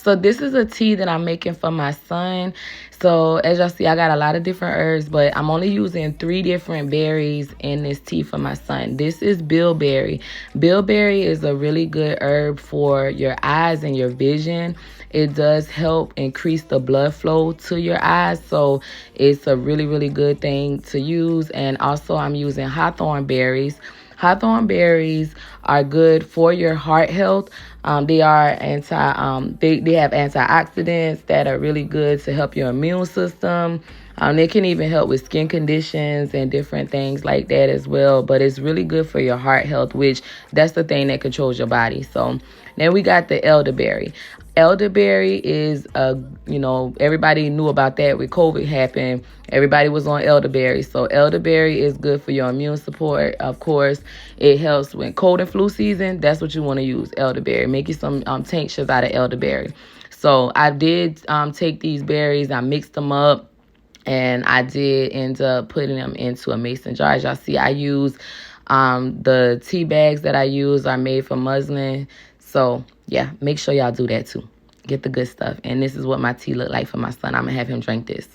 So this is a tea that I'm making for my son. So as y'all see, I got a lot of different herbs, but I'm only using 3 different berries in this tea for my son. This is bilberry. Bilberry is a really good herb for your eyes and your vision. It does help increase the blood flow to your eyes. So it's a really, really good thing to use. And also I'm using hawthorn berries. Hawthorn berries are good for your heart health. They are they have antioxidants that are really good to help your immune system. They can even help with skin conditions and different things like that as well. But it's really good for your heart health, which that's the thing that controls your body. So then we got the elderberry. Elderberry is everybody knew about that when COVID happened. Everybody was on elderberry. So elderberry is good for your immune support. Of course, it helps when cold and flu season. That's what you want to use, elderberry. Make you some tinctures out of elderberry. So I did take these berries. I mixed them up. And I did end up putting them into a mason jar. As y'all see, I use the tea bags that I use are made from muslin. So, yeah, make sure y'all do that too. Get the good stuff. And this is what my tea look like for my son. I'm going to have him drink this.